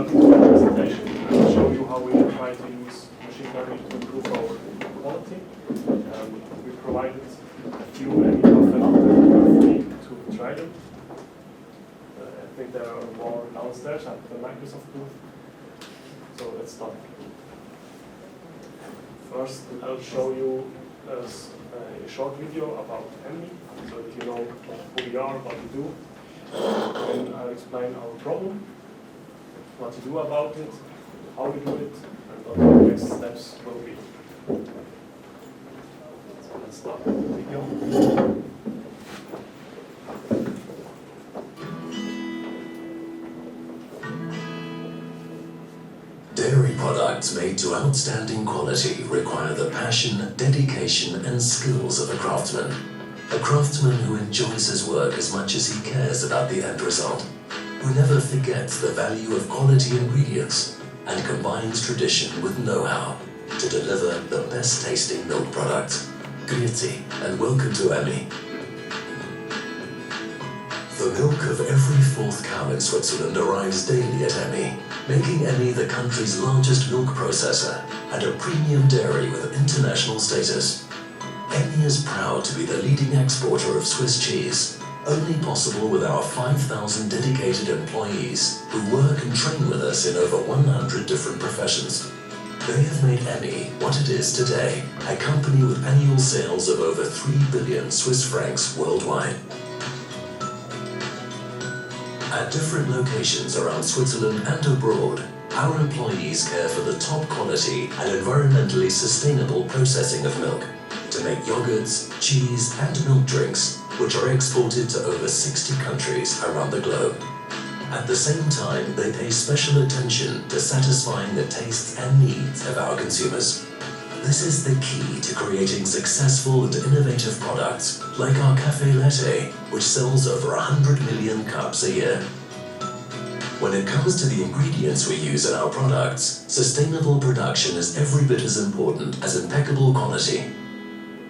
welcome to the presentation. I will show you how we try to use machine learning to improve our quality. We provided a few maybe half an hour to try them. I think there are more downstairs at the Microsoft booth. So let's start. First, I'll show you a short video about ME, so that you know who we are, what we do. Then I'll explain our problem, what to do about it, how we do it, and what the next steps will be. So let's start with the video. Dairy products made to outstanding quality require the passion, dedication, and skills of a craftsman. A craftsman who enjoys his work as much as he cares about the end result, who never forgets the value of quality ingredients, and combines tradition with know-how to deliver the best tasting milk products. Grüezi, and welcome to Emmy. The milk of every fourth cow in Switzerland arrives daily at Emmy, making Emmy the country's largest milk processor and a premium dairy with international status. Emmy is proud to be the leading exporter of Swiss cheese, only possible with our 5,000 dedicated employees who work and train with us in over 100 different professions. They have made Emmy what it is today, a company with annual sales of over 3 billion Swiss francs worldwide. At different locations around Switzerland and abroad, our employees care for the top quality and environmentally sustainable processing of milk to make yogurts, cheese, and milk drinks, which are exported to over 60 countries around the globe. At the same time, they pay special attention to satisfying the tastes and needs of our consumers. This is the key to creating successful and innovative products, like our Café Latte, which sells over 100 million cups a year. When it comes to the ingredients we use in our products, sustainable production is every bit as important as impeccable quality.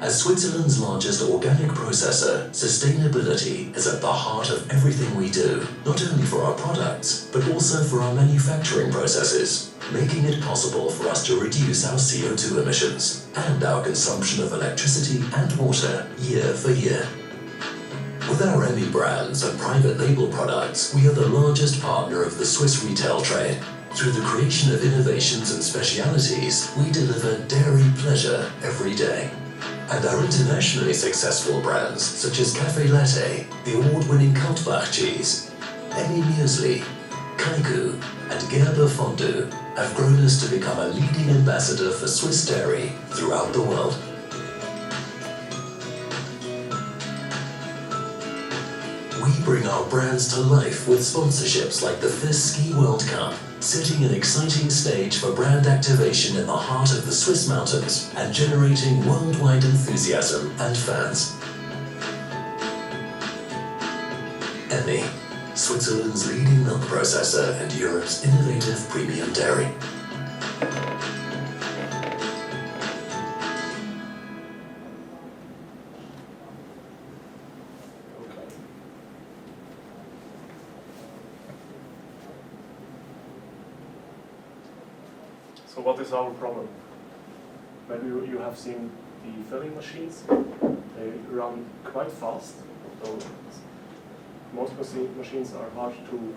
As Switzerland's largest organic processor, sustainability is at the heart of everything we do, not only for our products, but also for our manufacturing processes, making it possible for us to reduce our CO2 emissions and our consumption of electricity and water year for year. With our Emmy brands and private label products, we are the largest partner of the Swiss retail trade. Through the creation of innovations and specialities, we deliver dairy pleasure every day. And our internationally successful brands, such as Café Latte, the award-winning Kaltbach cheese, Emmy Muesli, Kaiku, and Gerber Fondue, have grown us to become a leading ambassador for Swiss dairy throughout the world. We bring our brands to life with sponsorships like the FIS Ski World Cup, setting an exciting stage for brand activation in the heart of the Swiss mountains and generating worldwide enthusiasm and fans. Emmy, Switzerland's leading milk processor and Europe's innovative premium dairy. So what is our problem? Maybe you have seen the filling machines. They run quite fast. So most machines are hard to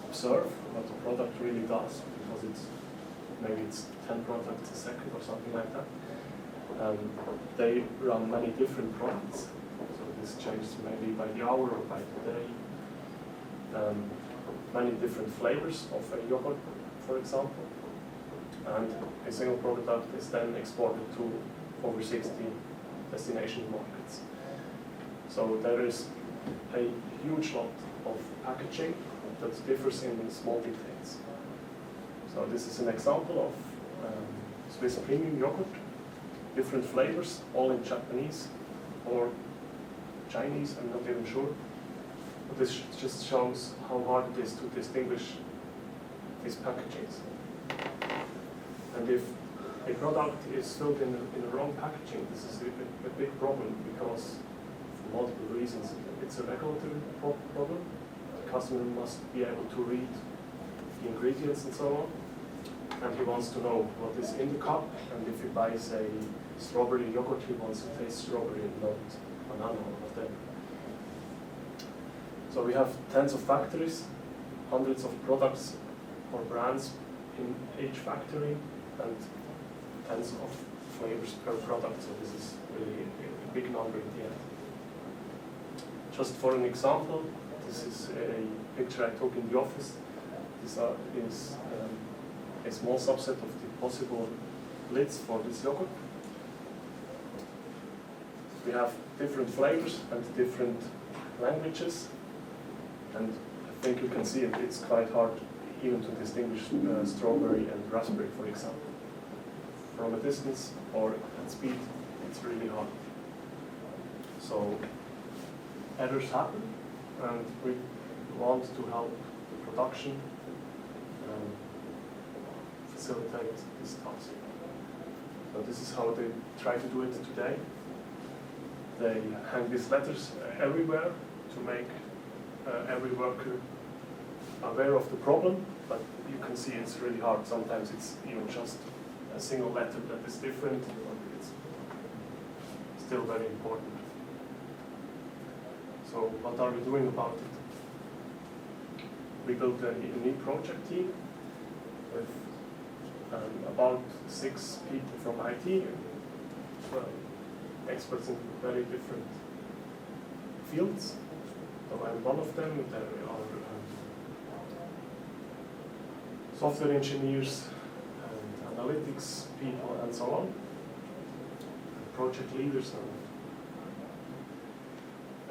observe what the product really does, because maybe it's 10 products a second or something like that. They run many different products. So this changes maybe by the hour or by the day. Many different flavors of a yogurt, for example. And a single product is then exported to over 60 destination markets. So there is a huge lot of packaging that differs in small details. So this is an example of Swiss premium yogurt, different flavors, all in Japanese or Chinese, I'm not even sure. But this just shows how hard it is to distinguish these packagings. And if a product is filled in the wrong packaging, this is a big problem, because for multiple reasons. It's a regulatory problem. The customer must be able to read the ingredients and so on. And he wants to know what is in the cup, and if he buys a strawberry yogurt, he wants to taste strawberry and not banana or whatever. So we have tens of factories, hundreds of products or brands in each factory, and tens of flavors per product, so this is really a big number in the end. Just for an example, this is a picture I took in the office. This is a small subset of the possible lids for this yogurt. We have different flavors and different languages, and I think you can see it, it's quite hard even to distinguish strawberry and raspberry, for example. From a distance or at speed, it's really hard. So errors happen, and we want to help the production facilitate this task. So this is how they try to do it today. They hang these letters everywhere to make every worker aware of the problem, but you can see it's really hard. Sometimes it's even just a single letter that is different, but it's still very important. So what are we doing about it? We built a new project team with about 6 people from IT, experts in very different fields. So I'm one of them. There are software engineers, and analytics people, and so on, and project leaders. And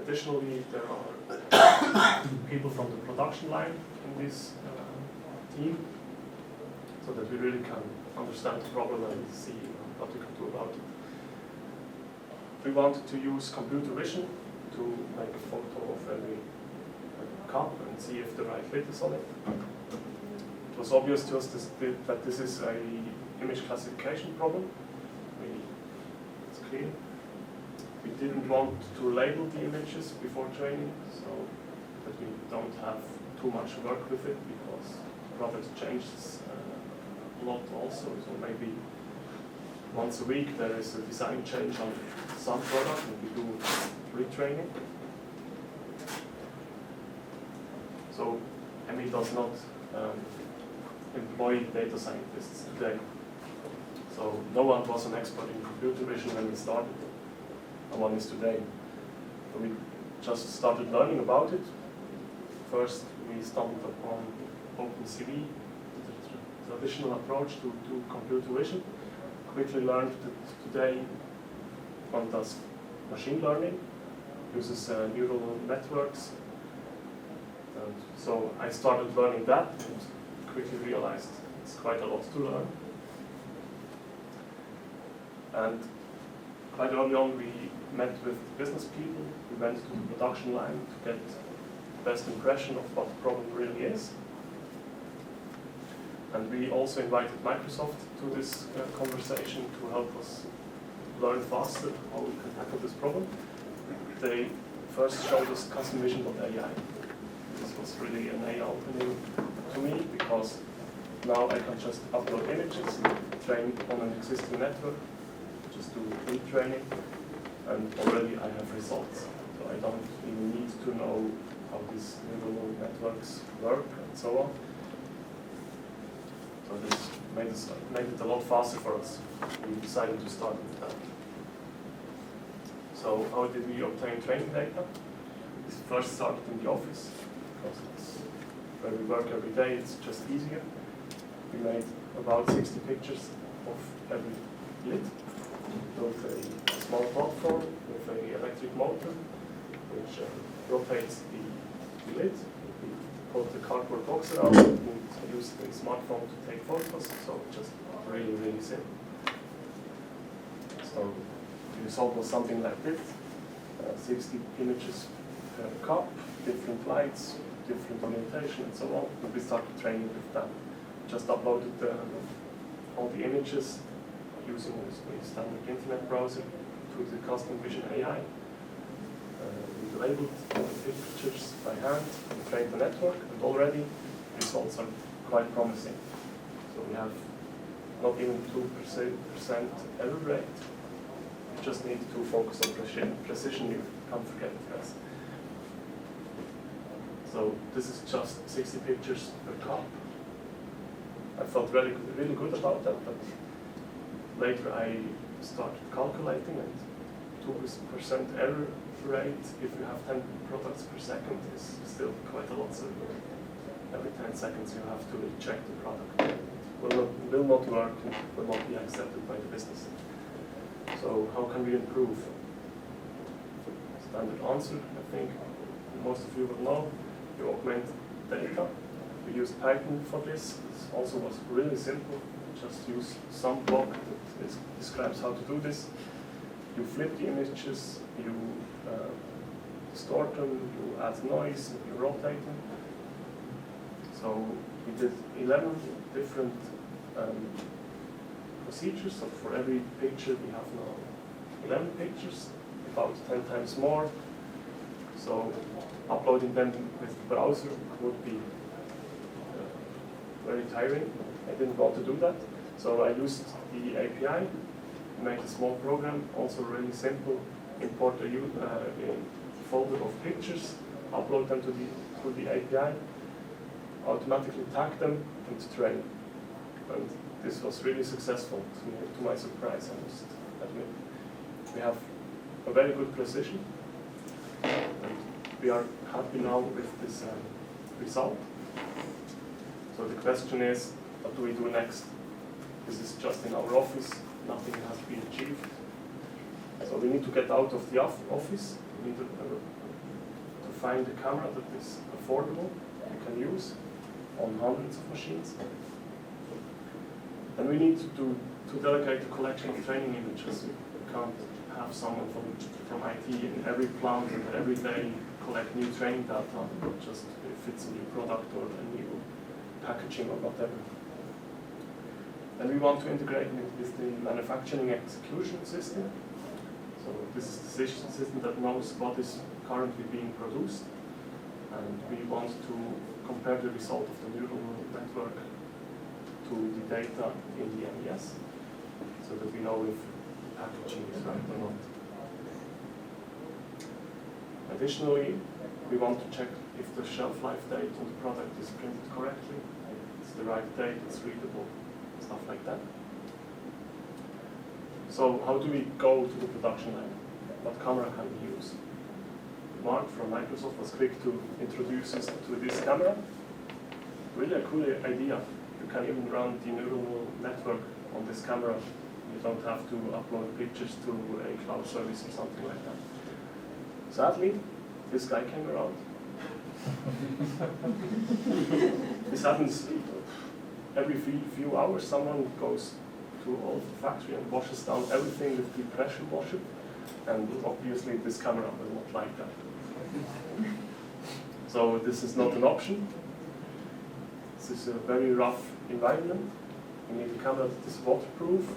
additionally, there are people from the production line in this team, so that we really can understand the problem and see what we can do about it. We wanted to use computer vision to make a photo of every cup and see if the right lid is on it. It was obvious to us that this is an image classification problem. It's clear. We didn't want to label the images before training, so that we don't have too much work with it, because the product changes a lot also. So maybe once a week there is a design change on some product, and we do retraining. So ME does not employ data scientists today. So no one was an expert in computer vision when we started. No one is today. So we just started learning about it. First we stumbled upon OpenCV, the traditional approach to computer vision. Quickly learned that today one does machine learning, uses neural networks. And so I started learning that and quickly realized it's quite a lot to learn. And quite early on we met with business people. We went to the production line to get the best impression of what the problem really is. And we also invited Microsoft to this conversation to help us learn faster how we can tackle this problem. They first showed us custom vision.ai. This was really an eye-opening to me, because now I can just upload images, train on an existing network, just do retraining, and already I have results. So I don't even need to know how these neural networks work and so on. So this made it a lot faster for us. We decided to start with that. So how did we obtain training data? We first started in the office, because it's where we work every day, it's just easier. We made about 60 pictures of every lid. We built a small platform with an electric motor, which rotates the lid. We put the cardboard box around it and use the smartphone to take photos, so just really, really simple. So the result was something like this, 60 images per cup, different lights, different orientation, and so on. And we started training with that. Just uploaded all the images using a standard internet browser to the custom vision AI. We labeled the pictures by hand and trained the network, and already results are quite promising. So we have not even 2% error rate. You just need to focus on precision. You can't forget the rest. So this is just 60 pictures per cup. I felt really good about that, but later I started calculating, and 2% error rate if you have 10 products per second is still quite a lot. So every 10 seconds you have to check the product. It will not work and will not be accepted by the business. So how can we improve? Standard answer, I think most of you will know. You augment data. We used Python for this. This also was really simple. Just use some block that describes how to do this. You flip the images, you distort them, you add noise, you rotate them. So we did 11 different procedures. So for every picture we have now 11 pictures, about 10 times more. So uploading them with the browser would be very tiring. I didn't want to do that. So I used the API to make a small program, also really simple. Import a folder of pictures, upload them to the API, automatically tag them, and train. And this was really successful to my surprise, I must admit. We have a very good precision, and we are happy now with this result. So the question is, what do we do next? This is just in our office, nothing has been achieved. So we need to get out of the office. We need to find a camera that is affordable, we can use on hundreds of machines. And we need to delegate the collection of training images. We can't have someone from IT in every plant and every day collect new training data, just if it's a new product or a new packaging or whatever. And we want to integrate it with the manufacturing execution system. So this is the system that knows what is currently being produced. And we want to compare the result of the neural network to the data in the MES, so that we know if packaging is right or not. Additionally, we want to check if the shelf life date on the product is printed correctly, it's the right date, it's readable, stuff like that. So how do we go to the production line? What camera can we use? Mark from Microsoft was quick to introduce us to this camera. Really a cool idea. You can even run the neural network on this camera. You don't have to upload pictures to a cloud service or something like that. Sadly, this guy came around. This happens every few hours. Someone goes to all of the factory and washes down everything with the pressure washer, and obviously this camera will not like that. So this is not an option. This is a very rough environment. You need a camera that is waterproof.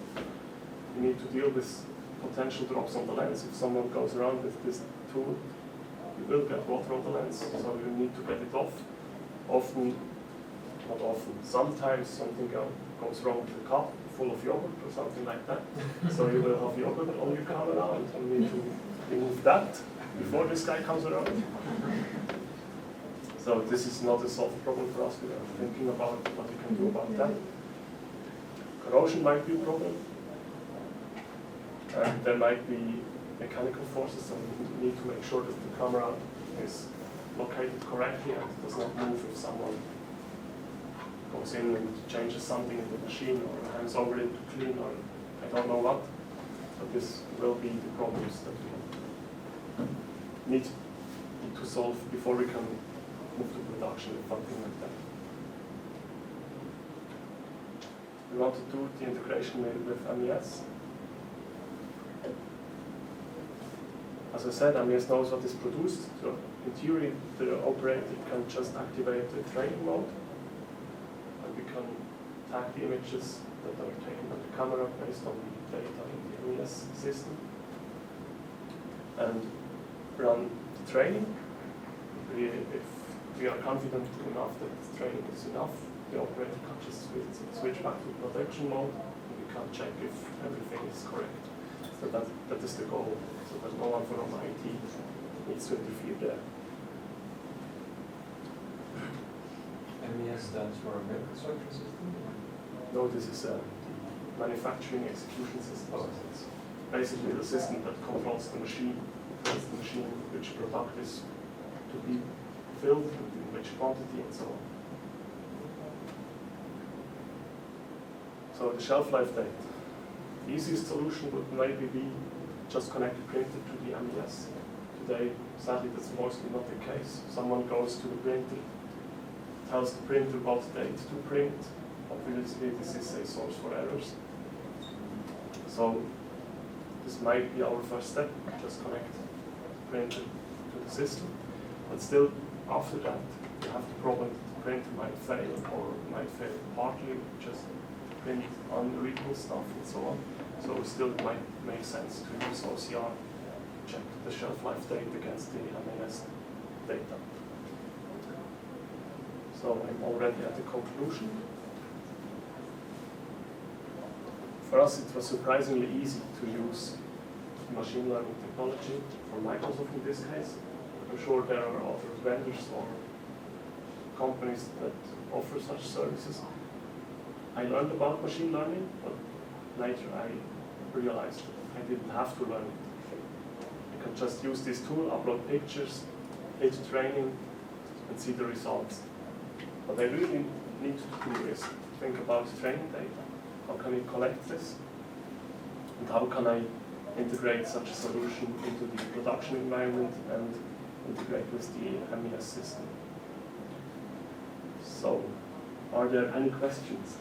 You need to deal with potential drops on the lens. If someone goes around with this tool, you will get water on the lens, so you need to get it off. Not often, sometimes something goes wrong with the cup, full of yogurt or something like that. So you will have yogurt on your camera, and you need to remove that before this guy comes around. So this is not a solved problem for us. We are thinking about what we can do about that. Corrosion might be a problem. And there might be mechanical forces, so we need to make sure that the camera is located correctly and does not move if someone goes in and changes something in the machine or hands over it to clean or I don't know what. So this will be the problems that we need to solve before we can move to production or something like that. We want to do the integration with MES. As I said, MES knows what is produced. So in theory, the operator can just activate the training mode, and we can tag the images that are taken by the camera based on the data in the MES system, and run the training. If we are confident enough that the training is enough, the operator can just switch back to production mode, and we can check if everything is correct. So that is the goal, so that no one from IT needs to interfere there. MES stands for Milk Construction System? No, this is a manufacturing execution system. It's basically the system that controls the machine, tells the machine which product is to be filled, in which quantity, and so on. So the shelf life date. The easiest solution would maybe be just connect the printer to the MES. Today, sadly, that's mostly not the case. Someone goes to the printer, tells the printer what date to print. Obviously, this is a source for errors. So this might be our first step, just connect the printer to the system. But still, after that, you have the problem that the printer might fail, or might fail partly, just print unreadable stuff and so on. So still it might make sense to use OCR, check the shelf life date against the MES data. So I'm already at the conclusion. For us, it was surprisingly easy to use machine learning technology, for Microsoft in this case. I'm sure there are other vendors or companies that offer such services. I learned about machine learning, but later I realized I didn't have to learn it. I can just use this tool, upload pictures, hit training, and see the results. What I really need to do is think about training data. How can I collect this? And how can I integrate such a solution into the production environment and integrate with the MES system? So, are there any questions?